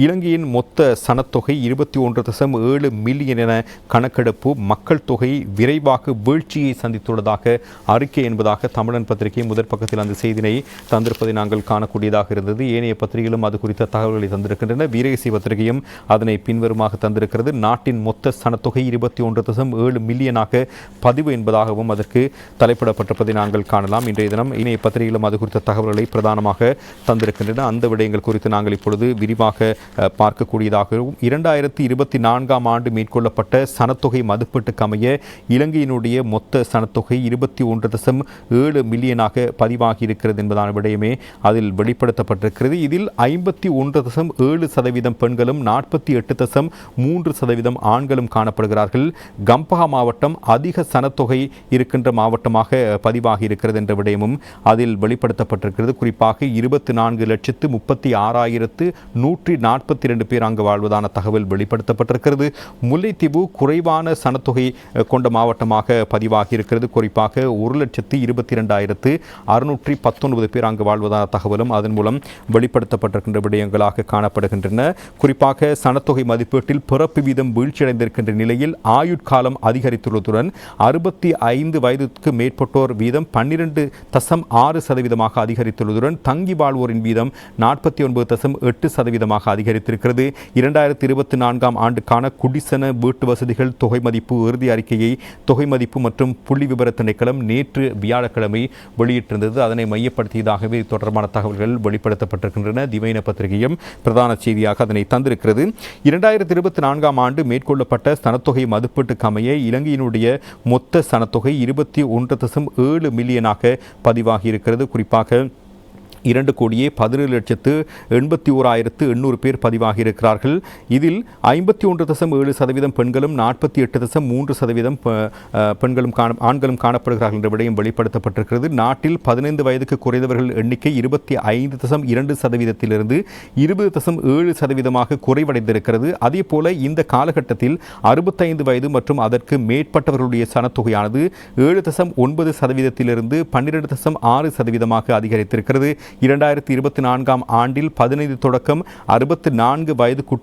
இலங்கையின் மொத்த சனத்தொகை 21.7 மில்லியன் என கணக்கெடுப்பு மக்கள் தொகை விரைவாக வீழ்ச்சியை சந்தித்துள்ளதாக அறிக்கை என்பதாக தமிழன் பத்திரிகை முதற் பக்கத்தில் அந்த செய்தினை தந்திருப்பதை நாங்கள் காணக்கூடியதாக இருந்தது. ஏனைய பத்திரிகைகளும் அது குறித்த தகவல்களை தந்திருக்கின்றன. வீரகேசி பத்திரிகையும் அதனை பின்வருமாக தந்திருக்கிறது. நாட்டின் மொத்த சனத்தொகை 21.7 மில்லியனாக பதிவு என்பதாகவும் அதற்கு தலைப்பிடப்பட்டிருப்பதை நாங்கள் காணலாம். இன்றைய தினம் இணைய பத்திரிகைகளும் அது குறித்த தகவல்களை பிரதானமாக தந்திருக்கின்றன. அந்த விடயங்கள் குறித்து நாங்கள் இப்பொழுது விரிவாக பார்க்கக்கூடியதாகவும் 2024 ஆண்டு மேற்கொள்ளப்பட்ட சனத்தொகை மதிப்பீட்டுக்கு அமைய இலங்கையினுடைய மொத்த சனத்தொகை 21.7 மில்லியனாக பதிவாகி இருக்கிறது என்பதான விடயமே அதில் வெளிப்படுத்தப்பட்டிருக்கிறது. இதில் 51.7% பெண்களும் 48.3% ஆண்களும் காணப்படுகிறார்கள். கம்பஹா மாவட்டம் அதிக சனத்தொகை இருக்கின்ற மாவட்டமாக பதிவாகி இருக்கிறது என்ற விடயமும் அதில் வெளிப்படுத்தப்பட்டிருக்கிறது. குறிப்பாக 24,36,142 பேர் அங்கு வாழ்வதான தகவல் வெளிப்படுத்தப்பட்டிருக்கிறது. முல்லைத்தீவு குறைவான சனத்தொகை கொண்ட மாவட்டமாக பதிவாகி இருக்கிறது. குறிப்பாக 1,22,619 பேர் அங்கு வாழ்வதான தகவலும் அதன் மூலம் வெளிப்படுத்தப்பட்டிருக்கின்ற விடயங்களாக காணப்படுகின்றன. குறிப்பாக சனத்தொகை மதிப்பீட்டில் பிறப்பு வீதம் வீழ்ச்சியடைந்திருக்கின்ற நிலையில் ஆயுட்காலம் அதிகரித்துள்ளதுடன் 65 வயதுக்கு மேற்பட்டோர் வீதம் 12.6% அதிகரித்துள்ளதுடன் தங்கி வாழ்வோரின் வீதம் 49.8% அதிகரித்திருக்கிறது. 2024 ஆண்டுக்கான குடிசன வீட்டு வசதிகள் தொகை மதிப்பு இறுதி அறிக்கையை தொகை மதிப்பு மற்றும் புள்ளி விபர திணைக்களம் நேற்று வியாழக்கிழமை வெளியிட்டிருந்தது. அதனை மையப்படுத்தியதாகவே தொடர்பான தகவல்கள் வெளிப்படுத்தப்பட்டிருக்கின்றன. திவைன பத்திரிகையும் பிரதான செய்தியாக அதனை தந்திருக்கிறது. 2024 ஆண்டு மேற்கொள்ளப்பட்ட சனத்தொகை மதிப்பீட்டுக்கு அமைய இலங்கையினுடைய மொத்த சனத்தொகை 21.7 மில்லியனாக பதிவாகி இருக்கிறது. குறிப்பாக 2,17,81,800 பேர் பதிவாகி இருக்கிறார்கள். இதில் 51.7% பெண்களும் 48.3% பெண்களும் ஆண்களும் காணப்படுகிறார்கள் என்ற விடயம் வெளிப்படுத்தப்பட்டிருக்கிறது. நாட்டில் 15 வயதுக்கு குறைந்தவர்கள் எண்ணிக்கை 25.2%இலிருந்து 20.7% குறைவடைந்திருக்கிறது. அதே போல இந்த காலகட்டத்தில் 65 வயது மற்றும் அதற்கு மேற்பட்டவர்களுடைய சனத்தொகையானது 7.9%இலிருந்து 12.6% அதிகரித்திருக்கிறது. 2024 ஆண்டில் 15 தொடக்கம் 64 வயதுக்கு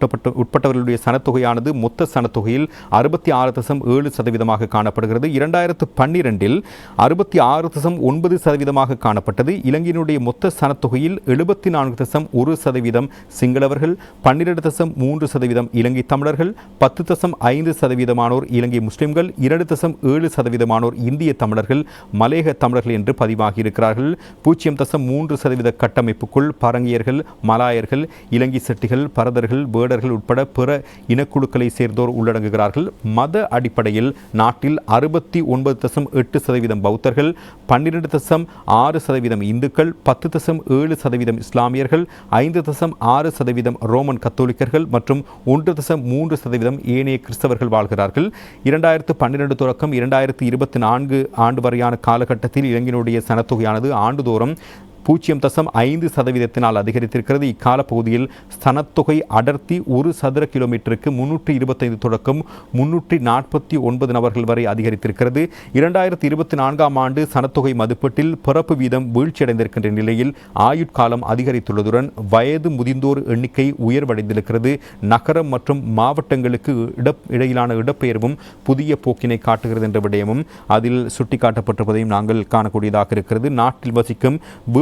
உட்பட்டவர்களுடைய சனத்தொகையானது மொத்த சனத்தொகையில் 66.7% காணப்படுகிறது. 2012 66.9% காணப்பட்டது. இலங்கையினுடைய மொத்த சனத்தொகையில் 74.1% சிங்களவர்கள், 12.3% இலங்கை தமிழர்கள், 10.5% இலங்கை முஸ்லிம்கள், 2.7% இந்திய தமிழர்கள், மலேக தமிழர்கள் என்று பதிவாகி இருக்கிறார்கள். 0.3% கட்டமைப்புக்குள் பரங்கியர்கள், மலாயர்கள், இலங்கை செட்டிகள், பரதர்கள், வேடர்கள் உட்பட பிற இனக்குழுக்களை சேர்ந்தோர் உள்ளடங்குகிறார்கள். மத அடிப்படையில் நாட்டில் 69.8% பௌத்தர்கள், 12.6% இந்துக்கள், 10.7% இஸ்லாமியர்கள், 5.6% ரோமன் கத்தோலிக்கர்கள் மற்றும் 1.3% ஏனைய கிறிஸ்தவர்கள் வாழ்கிறார்கள். 2012 தொடக்கம் 2024 ஆண்டு வரையான காலகட்டத்தில் இலங்கையினுடைய சனத்தொகையானது ஆண்டுதோறும் 0.5% அதிகரித்திருக்கிறது. இக்கால பகுதியில் சனத்தொகை அடர்த்தி ஒரு சதுர கிலோமீட்டருக்கு 325 தொடக்கம் 349 நபர்கள் வரை அதிகரித்திருக்கிறது. 2024 ஆண்டு சனத்தொகை மதிப்பீட்டில் பிறப்பு வீதம் வீழ்ச்சியடைந்திருக்கின்ற நிலையில் ஆயுட்காலம் அதிகரித்துள்ளதுடன் வயது முதிர்ந்தோர் எண்ணிக்கை உயர்வடைந்திருக்கிறது. நகரம் மற்றும் மாவட்டங்களுக்கு இடையிலான இடப்பெயர்வும் புதிய போக்கினை காட்டுகிறது என்ற விடயமும் அதில் சுட்டிக்காட்டப்பட்டிருப்பதையும் நாங்கள் காணக்கூடியதாக இருக்கிறது. நாட்டில் வசிக்கும்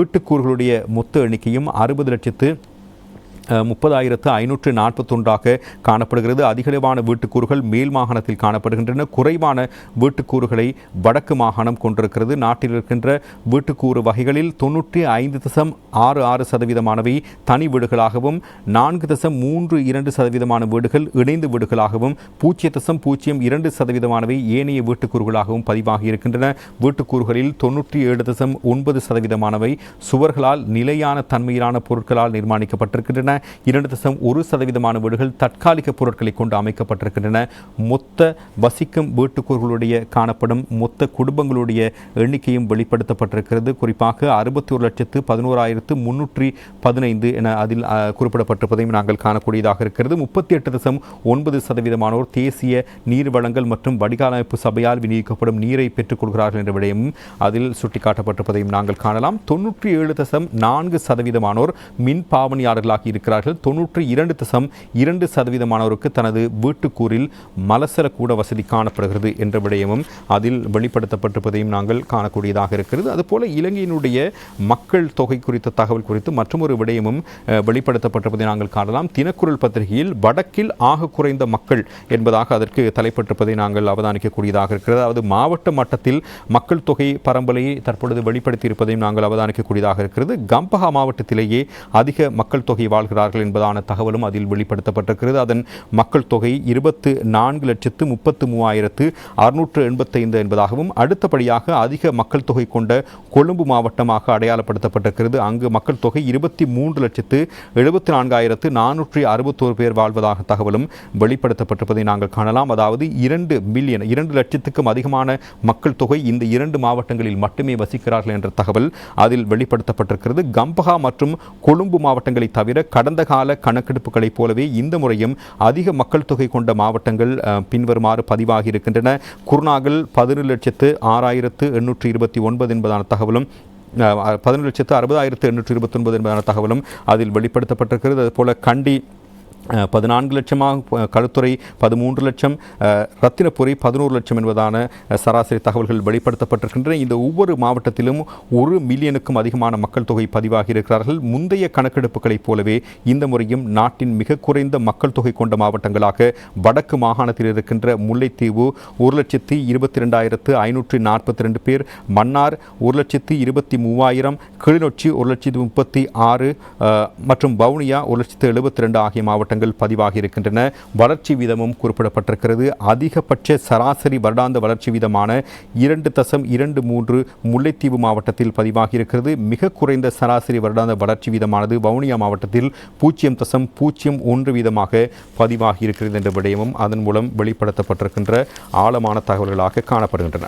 வீட்டுக்கூறுகளுடைய மொத்த எண்ணிக்கையும் 60,30,541 காணப்படுகிறது. அதிகளவான வீட்டுக்கூறுகள் மேல் மாகாணத்தில் காணப்படுகின்றன. குறைவான வீட்டுக்கூறுகளை வடக்கு மாகாணம் கொண்டிருக்கிறது. நாட்டில் இருக்கின்ற வீட்டுக்கூறு வகைகளில் 95.66% தனி வீடுகளாகவும் 4.32% வீடுகள் இணைந்து வீடுகளாகவும் 0.02% ஏனைய வீட்டுக்கூறுகளாகவும் பதிவாகி இருக்கின்றன. வீட்டுக்கூறுகளில் 97.9% சுவர்களால் நிலையான தன்மையிலான பொருட்களால் நிர்மாணிக்கப்பட்டிருக்கின்றன. 2.1% வீடுகள் தற்காலிக பொருட்களை கொண்டு அமைக்கப்பட்டிருக்கின்றன. மொத்த வசிக்கும் வீட்டுக்கூறுகளுடைய காணப்படும் மொத்த குடும்பங்களுடைய எண்ணிக்கையும் வெளிப்படுத்தப்பட்டிருக்கிறது. குறிப்பாக 61,11,315 என அதில் குறிப்பிடப்பட்டிருப்பதையும் நாங்கள் காணக்கூடியதாக இருக்கிறது. 38.9% தேசிய நீர் வழங்கல் மற்றும் வடிகாலமைப்பு சபையால் விநியோகிக்கப்படும் நீரை பெற்றுக் கொள்கிறார்கள் என்ற விடயமும் அதில் சுட்டிக்காட்டப்பட்டிருப்பதையும் நாங்கள் காணலாம். 97.4% மின் பாவனையாளர்களாக பதிவாகியிருக்கிறார்கள். 92.2% தனது வீட்டுக்கூறில் மலசல கூட வசதி காணப்படுகிறது என்ற விடயமும் அதில் வெளிப்படுத்தப்பட்டிருப்பதையும் நாங்கள் காணக்கூடியதாக இருக்கிறது. அதுபோல இலங்கையினுடைய மக்கள் தொகை குறித்த தகவல் குறித்து மற்றொரு விடயமும் வெளிப்படுத்தப்பட்டிருப்பதை நாங்கள் காணலாம். தினக்குரல் பத்திரிகையில் வடக்கில் ஆக குறைந்த மக்கள் என்பதாக அதற்கு தலைப்பட்டிருப்பதை நாங்கள் அவதானிக்கக்கூடியதாக இருக்கிறது. அதாவது மாவட்ட மட்டத்தில் மக்கள் தொகை பரம்பலை தற்பொழுது வெளிப்படுத்தியிருப்பதையும் நாங்கள் அவதானிக்கக்கூடியதாக இருக்கிறது. கம்பஹா மாவட்டத்திலேயே அதிக மக்கள் தொகை வாழ்கிறார்கள் என்பதான தகவலும் அதில் வெளிப்படுத்தப்பட்டிருக்கிறது. அதன் மக்கள் தொகை 24,33,685 என்பதாகவும் அடுத்தபடியாக அதிக மக்கள் தொகை கொண்ட கொழும்பு மாவட்டமாக அடையாளப்படுத்தப்பட்டிருக்கிறது. அங்கு மக்கள் தொகை 23,74,461 பேர் வாழ்வதாக தகவலும் வெளிப்படுத்தப்பட்டிருப்பதை நாங்கள் காணலாம். அதாவது 2 லட்சத்துக்கும் அதிகமான மக்கள் தொகை இந்த 2 மாவட்டங்களில் மட்டுமே வசிக்கிறார்கள் என்ற தகவல் அதில் வெளிப்படுத்தப்பட்டிருக்கிறது. கம்பஹா மற்றும் கொழும்பு மாவட்டங்களை தவிர கடந்த கால கணக்கெடுப்புகளைப் போலவே இந்த முறையும் அதிக மக்கள் தொகை கொண்ட மாவட்டங்கள் பின்வருமாறு பதிவாகி இருக்கின்றன. குருநாகல் 17,06,829 என்பதான தகவலும் 17,60,829 என்பதான தகவலும் அதில் வெளிப்படுத்தப்பட்டிருக்கிறது. அதுபோல கண்டி 14 லட்சமாக, களுத்துறை 13 லட்சம், ரத்தினபுரி 11 லட்சம் என்பதான சராசரி தகவல்கள் வெளிப்படுத்தப்பட்டிருக்கின்றன. இந்த ஒவ்வொரு மாவட்டத்திலும் 1 மில்லியனுக்கும் அதிகமான மக்கள் தொகை பதிவாகி இருக்கிறார்கள். முந்தைய கணக்கெடுப்புகளைப் போலவே இந்த முறையும் நாட்டின் மிக குறைந்த மக்கள் தொகை கொண்ட மாவட்டங்களாக வடக்கு மாகாணத்தில் இருக்கின்ற முல்லைத்தீவு 1,22,542 பேர், மன்னார் 1,23,000, கிளிநொச்சி 1,36,000 மற்றும் வவுனியா 1,72 ஆகிய மாவட்டங்கள் பதிவாகி இருக்கின்றன. வளர்ச்சி வீதமும் குறிப்பிடப்பட்டிருக்கிறது. அதிகபட்ச சராசரி வருடாந்த வளர்ச்சி வீதமான 2.23 முல்லைத்தீவு மாவட்டத்தில் பதிவாகி இருக்கிறது. மிக குறைந்த சராசரி வருடாந்த வளர்ச்சி வீதமானது வவுனியா மாவட்டத்தில் 0.01 வீதமாக பதிவாகி இருக்கிறது என்ற விடயமும் அதன் மூலம் வெளிப்படுத்தப்பட்டிருக்கின்ற ஆழமான தகவல்களாக காணப்படுகின்றன.